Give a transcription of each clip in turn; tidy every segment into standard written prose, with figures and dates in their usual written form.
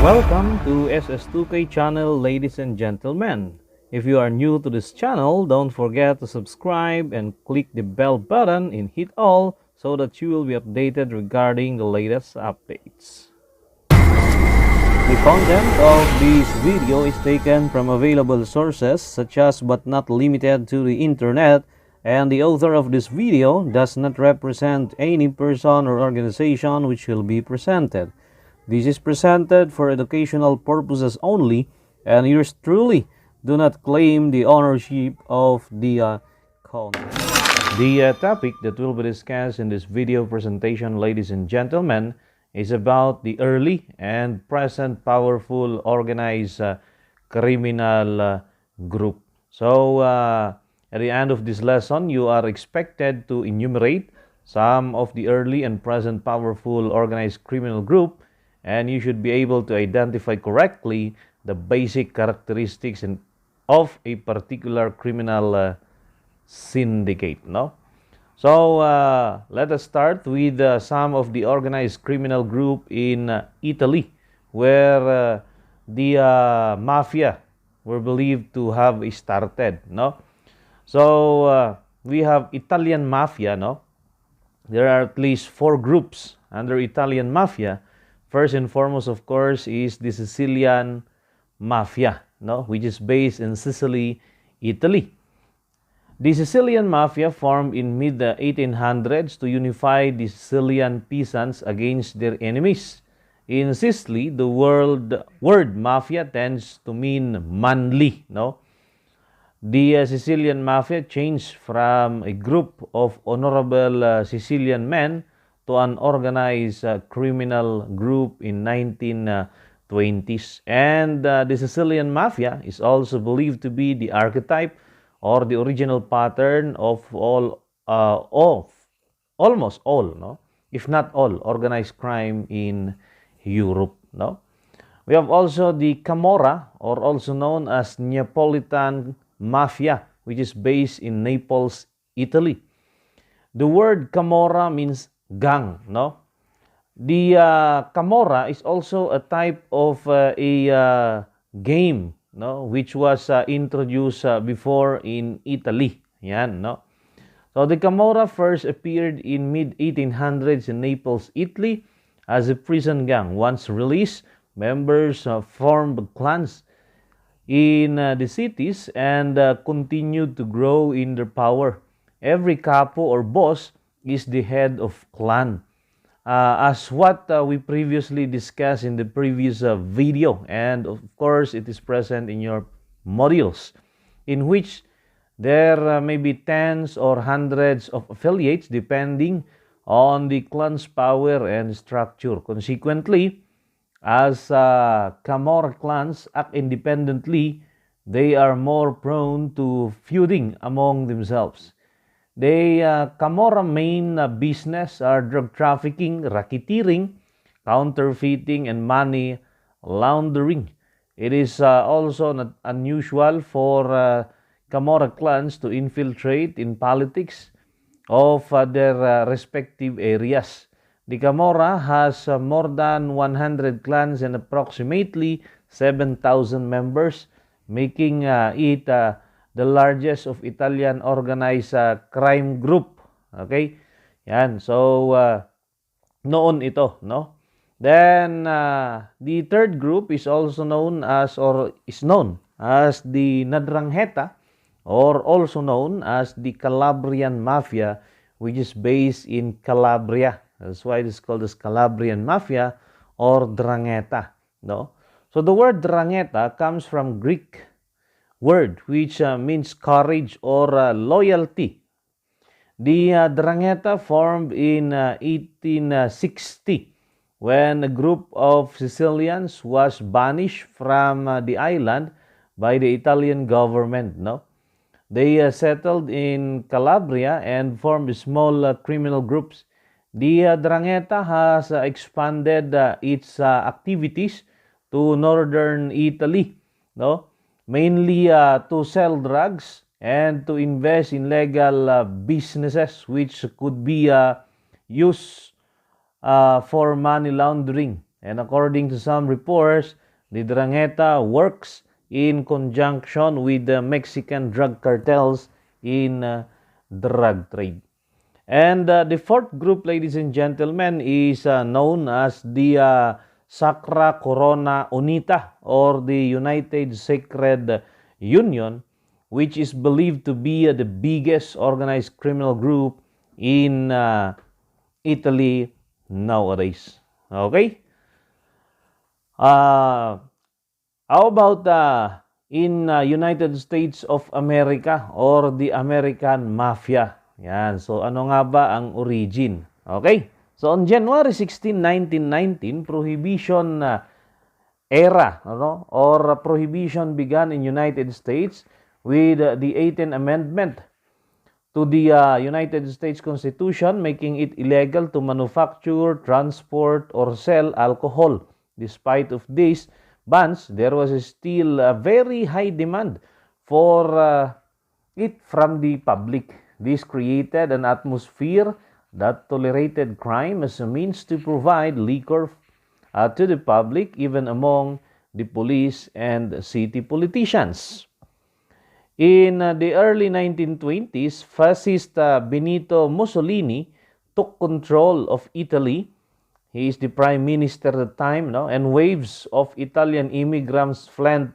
Welcome to SS2K channel, ladies and gentlemen. If you are new to this channel, don't forget to subscribe and click the bell button and hit all so that you will be updated regarding the latest updates. The content of this video is taken from available sources such as but not limited to the internet, and the author of this video does not represent any person or organization which will be presented. This is presented for educational purposes only, and yours truly do not claim the ownership of the content. The topic that will be discussed in this video presentation, ladies and gentlemen, is about the early and present powerful organized criminal group. So, at the end of this lesson, you are expected to enumerate some of the early and present powerful organized criminal group, and you should be able to identify correctly the basic characteristics of a particular criminal syndicate. No? So let us start with some of the organized criminal group in Italy, where the mafia were believed to have started. No, so we have Italian mafia. No, there are at least 4 groups under Italian mafia. First and foremost, of course, is the Sicilian mafia, no, which is based in Sicily, Italy. The Sicilian mafia formed in mid-1800s to unify the Sicilian peasants against their enemies. In Sicily, the word mafia tends to mean manly. No, the Sicilian mafia changed from a group of honorable Sicilian men to an organized criminal group in 1920s. And the Sicilian mafia is also believed to be the archetype or the original pattern of almost all, no, if not all, organized crime in Europe. No, we have also the Camorra, or also known as Neapolitan mafia, which is based in Naples, Italy. The word Camorra means gang. No, the Camorra is also a type of a game, no, which was introduced before in Italy. Yan, no. So the Camorra first appeared in mid-1800s in Naples, Italy, as a prison gang. Once released, members formed clans in the cities and continued to grow in their power. Every capo or boss is the head of clan. As what we previously discussed in the previous video, and of course it is present in your modules, in which there may be tens or hundreds of affiliates depending on the clan's power and structure. Consequently, as Camorra clans act independently, they are more prone to feuding among themselves. The Camorra main business are drug trafficking, racketeering, counterfeiting, and money laundering. It is also not unusual for Camorra clans to infiltrate in politics of their respective areas. The Camorra has more than 100 clans and approximately 7,000 members, making it the largest of Italian organized crime group. Okay? Yan. So, noon ito, no? Then, the third group is also known as, or is known as the Ndrangheta, or also known as the Calabrian Mafia, which is based in Calabria. That's why it is called as Calabrian Mafia or Drangheta, no? So, the word Drangheta comes from Greek word which means courage or loyalty. The Drangheta formed in 1860 when a group of Sicilians was banished from the island by the Italian government. No, they settled in Calabria and formed small criminal groups. The Drangheta has expanded its activities to northern Italy. No, mainly to sell drugs and to invest in legal businesses which could be used for money laundering. And according to some reports, the Drangheta works in conjunction with the Mexican drug cartels in drug trade. And the fourth group, ladies and gentlemen, is known as the Sacra Corona Unita, or the United Sacred Union, which is believed to be the biggest organized criminal group in Italy nowadays. Okay? How about in United States of America or the American Mafia? Yan. So ano nga ba ang origin? Okay? So on January 16, 1919, prohibition era, or prohibition began in United States with the 18th Amendment to the United States Constitution, making it illegal to manufacture, transport, or sell alcohol. Despite of these bans, there was still a very high demand for it from the public. This created an atmosphere that tolerated crime as a means to provide liquor to the public, even among the police and city politicians. In the early 1920s, fascist Benito Mussolini took control of Italy. He is the prime minister at the time, and waves of Italian immigrants fled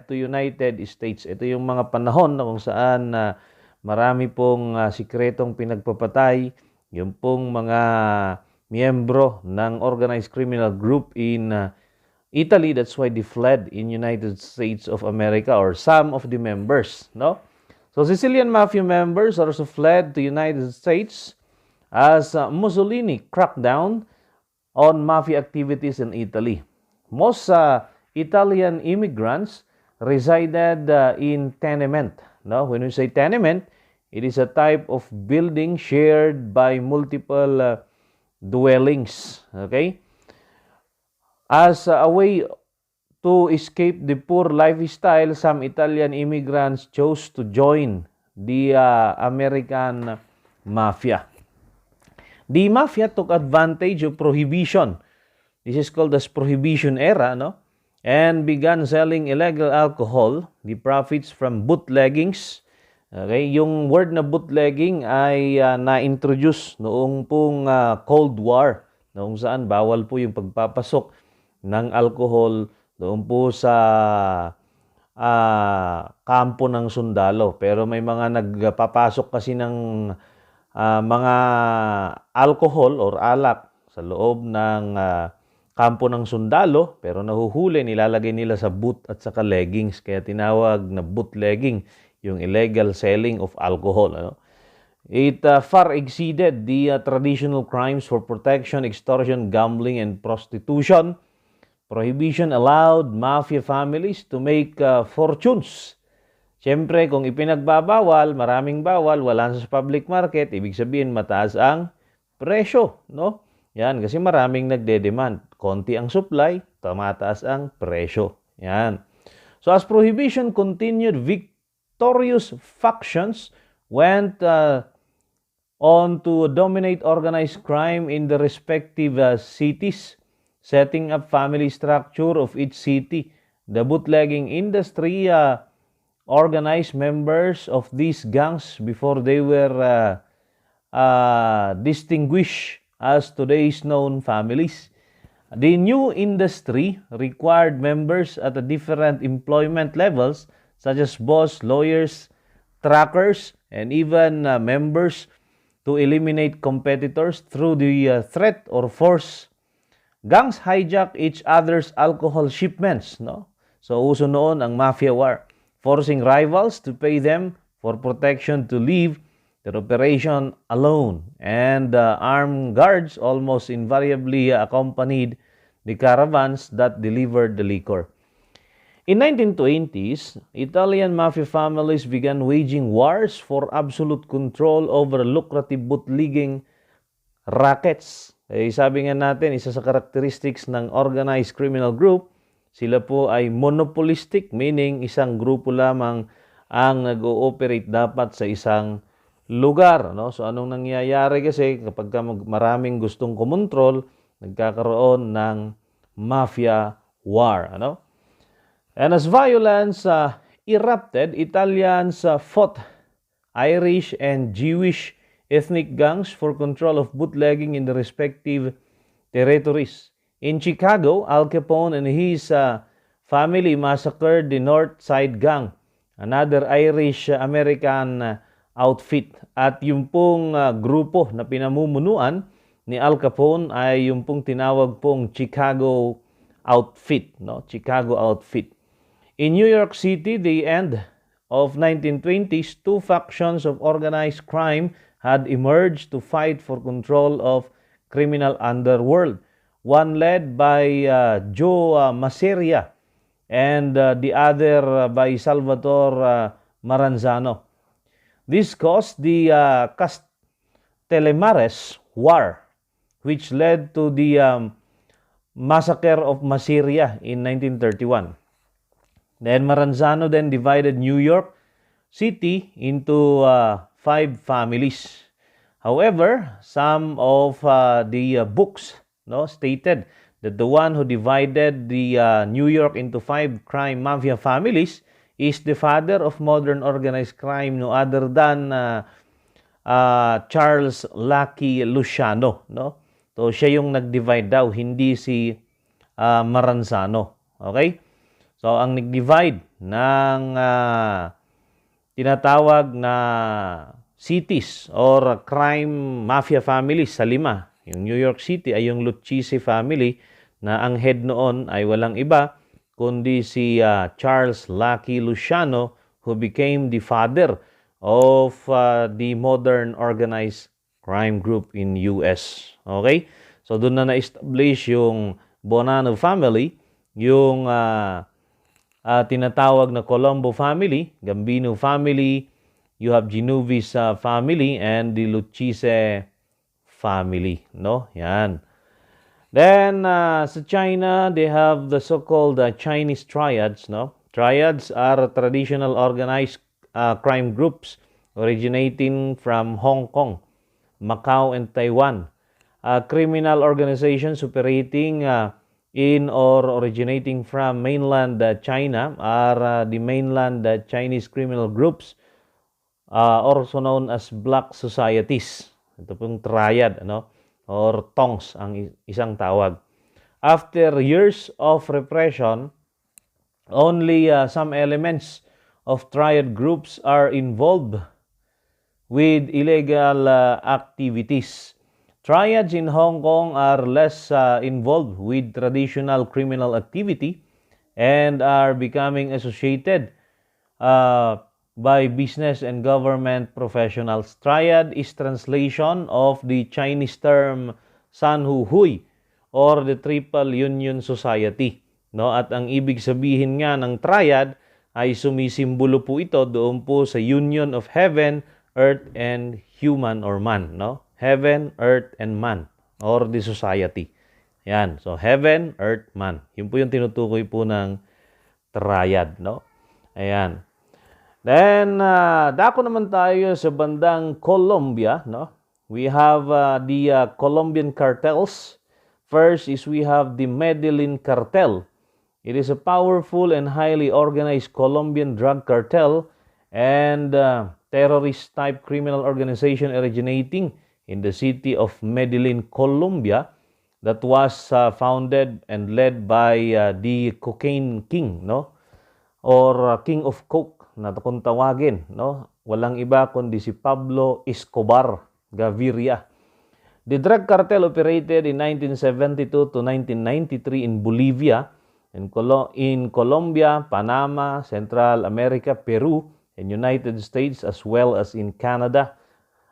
to United States. Ito yung mga panahon na kung saan marami pong sikretong pinagpapatay, yung pong mga miyembro ng organized criminal group in Italy. That's why they fled in United States of America, or some of the members, So Sicilian mafia members also fled to United States as Mussolini cracked down on mafia activities in Italy. Most Italian immigrants resided in tenement. When we say tenement, it is a type of building shared by multiple dwellings. Okay? As a way to escape the poor lifestyle, some Italian immigrants chose to join the American mafia. The mafia took advantage of prohibition. This is called the Prohibition era, and began selling illegal alcohol. The profits from bootleggings. Okay, yung word na bootlegging ay na-introduce noong pong Cold War, noong saan bawal po yung pagpapasok ng alcohol doon po sa kampo ng sundalo. Pero may mga nagpapasok kasi ng mga alcohol or alak sa loob ng kampo ng sundalo, pero nahuhuli, nilalagay nila sa boot at saka leggings, kaya tinawag na bootlegging, yung illegal selling of alcohol. It far exceeded the traditional crimes for protection, extortion, gambling, and prostitution. Prohibition allowed mafia families to make fortunes. Siyempre, kung ipinagbabawal, maraming bawal, wala sa public market, ibig sabihin mataas ang presyo, Yan, kasi maraming nagde-demand. Konti ang supply, tumataas ang presyo. Yan. So as prohibition continued, victorious factions went on to dominate organized crime in the respective cities, setting up family structure of each city. The bootlegging industry organized members of these gangs before they were distinguished as today's known families. The new industry required members at different employment levels, such as boss, lawyers, trackers, and even members, to eliminate competitors through the threat or force. Gangs hijack each other's alcohol shipments. So uso noon ang mafia war, forcing rivals to pay them for protection to leave their operation alone. And armed guards almost invariably accompanied the caravans that delivered the liquor. In 1920s, Italian mafia families began waging wars for absolute control over lucrative bootlegging rackets. Sabi nga natin, isa sa characteristics ng organized criminal group, sila po ay monopolistic, meaning isang grupo lamang ang nag-ooperate dapat sa isang lugar. So anong nangyayari kasi kapag maraming gustong kumontrol, nagkakaroon ng Mafia War. Ano? And as violence erupted, Italians fought Irish and Jewish ethnic gangs for control of bootlegging in the respective territories. In Chicago, Al Capone and his family massacred the North Side Gang, another Irish-American outfit. At yung pong grupo na pinamumunuan ni Al Capone ay yung pong tinawag pong Chicago Outfit, no? Chicago Outfit. In New York City, the end of 1920s, two factions of organized crime had emerged to fight for control of criminal underworld. One led by Joe Maseria and the other by Salvatore Maranzano. This caused the Castellamares War, which led to the massacre of Maseria in 1931. Then Maranzano then divided New York City into 5 families. However, some of the books stated that the one who divided the New York into 5 crime mafia families is the father of modern organized crime, no other than Charles Lucky Luciano. No? So siya yung nag-divide daw, hindi si Maranzano. Okay? So, ang nag-divide ng tinatawag na cities or crime mafia families sa 5. Yung New York City ay yung Lucchese family na ang head noon ay walang iba kundi si Charles Lucky Luciano, who became the father of the modern organized crime group in US. Okay? So, doon na na-establish yung Bonanno family, yung tinatawag na Colombo family, Gambino family, you have Genovese family, and the Lucchese family. No? Yan. Then, sa China, they have the so-called Chinese triads. No? Triads are traditional organized crime groups originating from Hong Kong, Macau, and Taiwan. Criminal organizations operating in or originating from mainland China are the mainland Chinese criminal groups, also known as black societies. Ito pong triad, or tongs ang isang tawag. After years of repression, only some elements of triad groups are involved with illegal activities. Triads in Hong Kong are less involved with traditional criminal activity and are becoming associated by business and government professionals. Triad is translation of the Chinese term San Hu Hui or the Triple Union Society. No? At ang ibig sabihin nga ng triad ay sumisimbolo po ito doon po sa union of heaven, earth, and human or man. No? Heaven, earth, and man, or the society. Yan. So, heaven, earth, man. Yun po yung tinutukoy po ng triad, no? Ayan. Then, dako naman tayo sa bandang Colombia, no? We have the Colombian cartels. First is we have the Medellin cartel. It is a powerful and highly organized Colombian drug cartel and terrorist-type criminal organization originating in the city of Medellin, Colombia, that was founded and led by the cocaine king, no? Or king of coke na kung tawagin, no? Walang iba kundi si Pablo Escobar Gaviria. The drug cartel operated in 1972 to 1993 in Bolivia, in Colombia, Panama, Central America, Peru, and United States, as well as in Canada.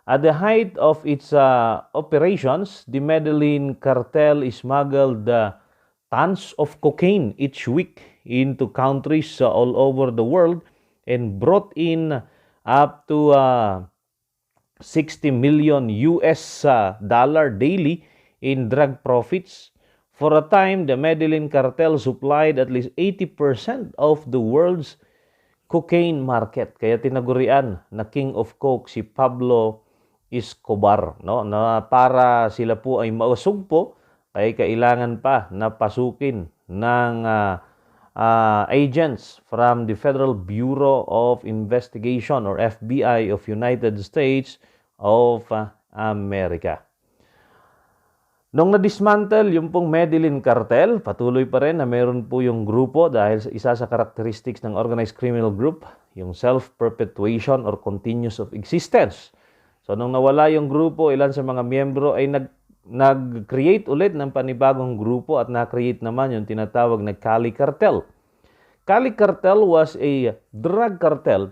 At the height of its operations, the Medellin cartel smuggled tons of cocaine each week into countries all over the world and brought in up to $60 million daily in drug profits. For a time, the Medellin cartel supplied at least 80% of the world's cocaine market. Kaya tinagurian na king of coke si Pablo Escobar, no? Na para sila po ay mausugpo Kaya kailangan pa na pasukin ng agents from the Federal Bureau of Investigation or FBI of United States of America. Nung na-dismantle yung pong Medellin Cartel, patuloy pa rin na meron po yung grupo dahil isa sa characteristics ng organized criminal group, yung self-perpetuation or continuous of existence. So nung nawala yung grupo, ilan sa mga miyembro ay nag-create ulit ng panibagong grupo at na-create naman yung tinatawag na Cali Cartel. Cali Cartel was a drug cartel.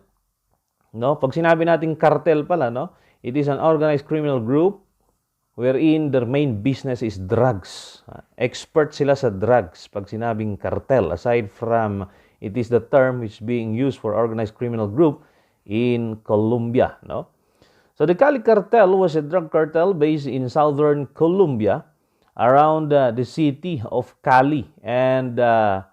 No? Pag sinabi natin cartel pala, no? It is an organized criminal group wherein their main business is drugs. Expert sila sa drugs pag sinabing cartel. Aside from, it is the term which is being used for organized criminal group in Colombia. No? So the Cali Cartel was a drug cartel based in southern Colombia around the city of Cali and the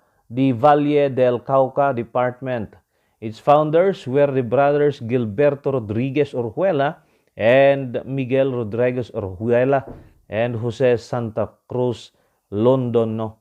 Valle del Cauca department. Its founders were the brothers Gilberto Rodriguez Orjuela and Miguel Rodriguez Orjuela and Jose Santa Cruz Londoño.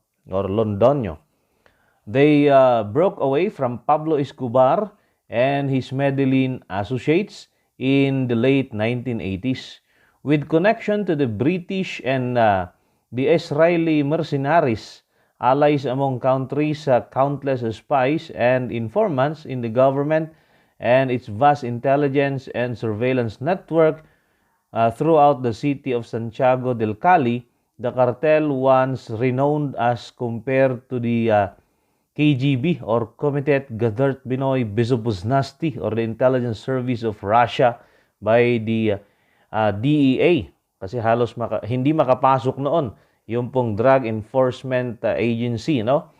They broke away from Pablo Escobar and his Medellin associates in the late 1980s with connection to the British and the Israeli mercenaries, allies among countries, countless spies and informants in the government and its vast intelligence and surveillance network throughout the city of Santiago del Cali. The cartel, once renowned as compared to the KGB or Komitet Gverdnoy Bezopasnosti or the intelligence service of Russia by the DEA. Kasi halos hindi makapasok noon yung pong Drug Enforcement Agency, no?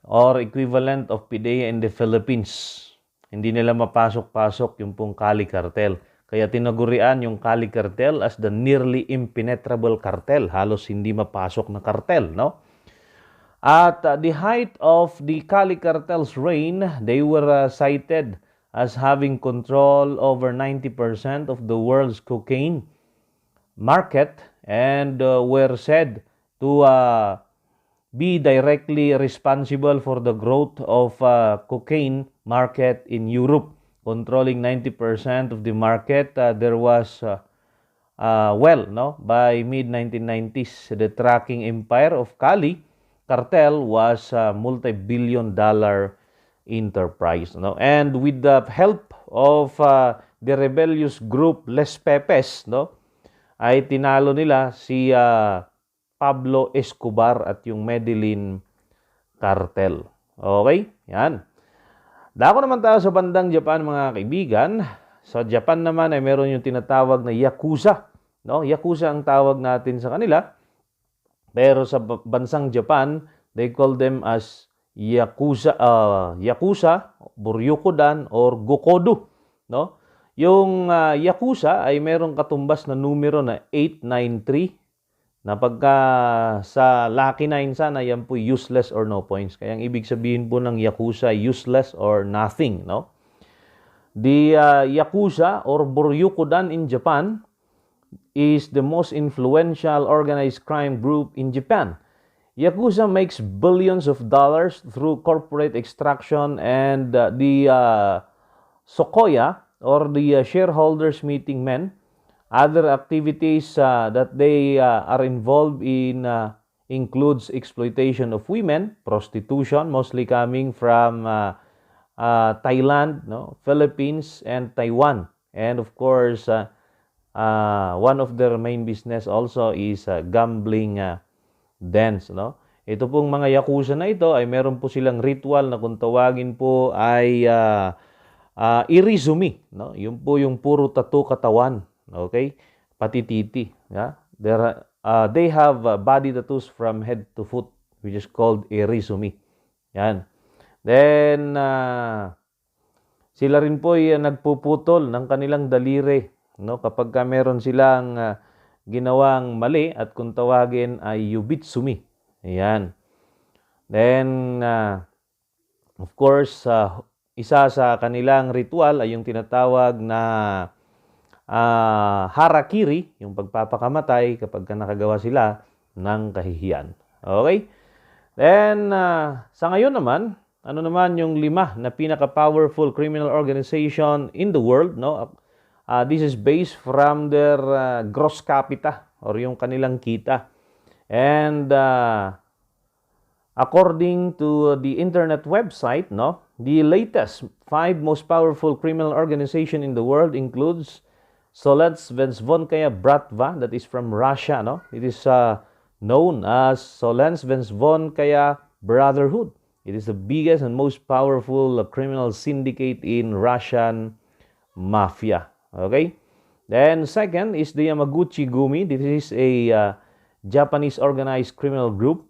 Or equivalent of PDEA in the Philippines. Hindi nila mapasok-pasok yung pong Cali Cartel. Kaya tinagurian yung Cali Cartel as the nearly impenetrable cartel. Halos hindi mapasok na cartel, no? At the height of the Cali Cartel's reign, they were cited as having control over 90% of the world's cocaine market and were said to be directly responsible for the growth of cocaine market in Europe, controlling 90% of the market. There was, by mid-1990s, the tracking empire of Cali Cartel was a multi-billion-dollar enterprise. No? And with the help of the rebellious group Les Pepes, no, ay tinalo nila si Pablo Escobar at yung Medellin Cartel. Okay? Yan. Dako naman tayo sa bandang Japan, mga kaibigan. Sa Japan naman ay meron yung tinatawag na Yakuza. No? Yakuza ang tawag natin sa kanila. Pero sa bansang Japan, they call them as Yakuza, Buryukodan, or Gokodu. No? Yung Yakuza ay merong katumbas na numero na 893. Na pagka sa Lucky 9 sana, yan po useless or no points. Kaya ang ibig sabihin po ng Yakuza, useless or nothing. No? The Yakuza or Buryukodan in Japan is the most influential organized crime group in Japan. Yakuza makes billions of dollars through corporate extraction and the Sokoya or the shareholders meeting men. Other activities that they are involved in includes exploitation of women, prostitution, mostly coming from Thailand, no, Philippines, and Taiwan. And of course, one of their main business also is gambling dens. No? Ito pong mga Yakuza na ito ay meron po silang ritual na kung tawagin po ay irizumi. No? Yung po yung puro tattoo katawan. Okay? Pati titi. Yeah? They have body tattoos from head to foot, which is called irizumi. Yan. Then, sila rin po ay nagpuputol ng kanilang daliri. No? Kapag meron silang ginawang mali at kung tawagin ay yubitsumi. Ayan. Then, of course, isa sa kanilang ritual ay yung tinatawag na harakiri, yung pagpapakamatay kapag nakagawa sila ng kahihiyan. Okay? Then, sa ngayon naman, ano naman yung 5 na pinaka-powerful criminal organization in the world, no? This is based from their gross capita or yung kanilang kita. And according to the internet website, no, the latest 5 most powerful criminal organization in the world includes Solentsvenskaya Bratva, that is from Russia, no? It is known as Solentsvenskaya Brotherhood. It is the biggest and most powerful criminal syndicate in Russian mafia. Okay? Then second is the Yamaguchi Gumi. This is a Japanese organized criminal group.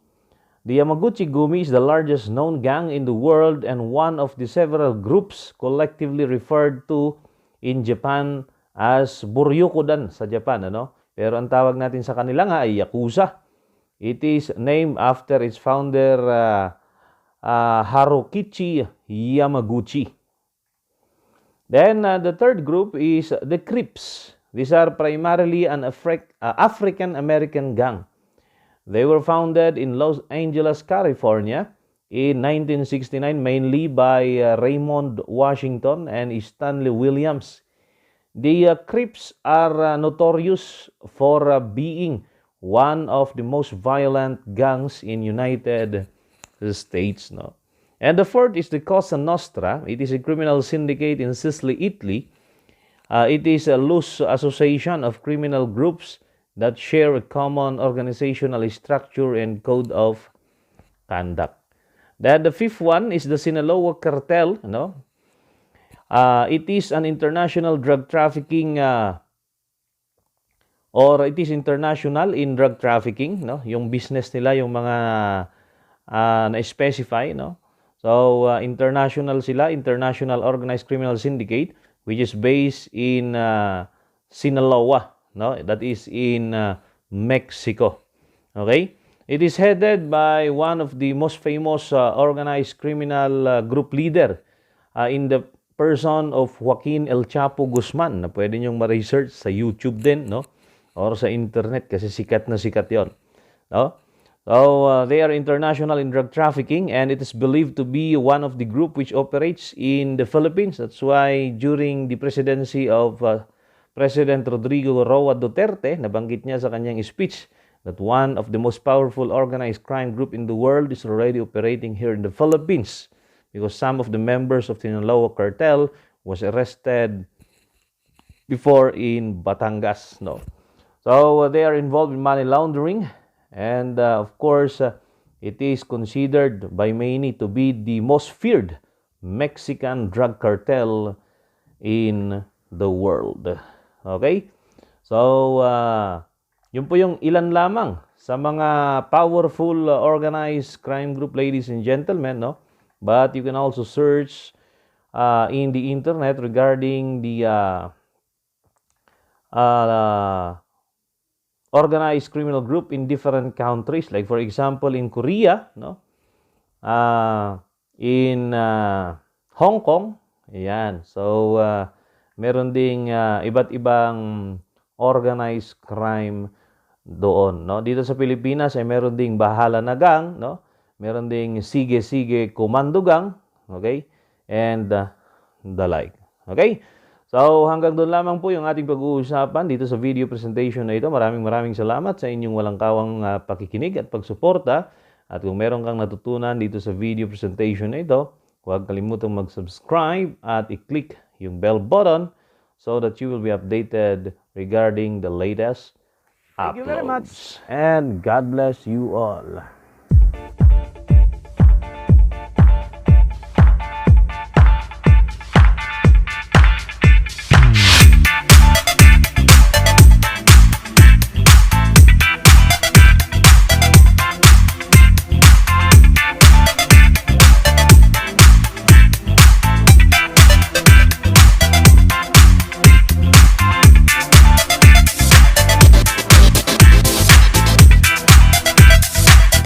The Yamaguchi Gumi is the largest known gang in the world and one of the several groups collectively referred to in Japan as Buryukodan sa Japan, ano? Pero ang tawag natin sa kanila nga ay Yakuza. It is named after its founder Harukichi Yamaguchi. Then the third group is the Crips. These are primarily an African-American gang. They were founded in Los Angeles, California in 1969, mainly by Raymond Washington and Stanley Williams. The Crips are notorious for being one of the most violent gangs in United States, no? And the fourth is the Cosa Nostra. It is a criminal syndicate in Sicily, Italy. It is a loose association of criminal groups that share a common organizational structure and code of conduct. Then the fifth one is the Sinaloa Cartel, no? It is an international drug trafficking or it is international in drug trafficking, no? Yung business nila, yung mga na-specify, no? So, international sila, international organized criminal syndicate, which is based in Sinaloa, no? That is in Mexico. Okay? It is headed by one of the most famous organized criminal group leader in the person of Joaquin El Chapo Guzman, na pwede nyong ma-research sa YouTube din, no? Or sa internet kasi sikat na sikat yon, no? So, they are international in drug trafficking and it is believed to be one of the group which operates in the Philippines. That's why during the presidency of President Rodrigo Roa Duterte, nabanggit niya sa kanyang speech that one of the most powerful organized crime group in the world is already operating here in the Philippines because some of the members of the Sinaloa cartel was arrested before in Batangas, no? So, they are involved in money laundering. And of course, it is considered by many to be the most feared Mexican drug cartel in the world. Okay? So, yun po yung ilan lamang sa mga powerful organized crime group, ladies and gentlemen, no? But you can also search in the internet regarding the organized criminal group in different countries, like for example in Korea, no, in Hong Kong, ayan. So meron ding iba't ibang organized crime doon, no. Dito sa Pilipinas ay meron ding Bahala na Gang, no. Meron ding Sige Sige Komando Gang, okay, and the like, okay. So, hanggang doon lamang po yung ating pag-uusapan dito sa video presentation na ito. Maraming salamat sa inyong walang kawang pakikinig at pagsuporta. At kung meron kang natutunan dito sa video presentation na ito, huwag kalimutang mag-subscribe at i-click yung bell button so that you will be updated regarding the latest uploads. Thank you very much. And God bless you all.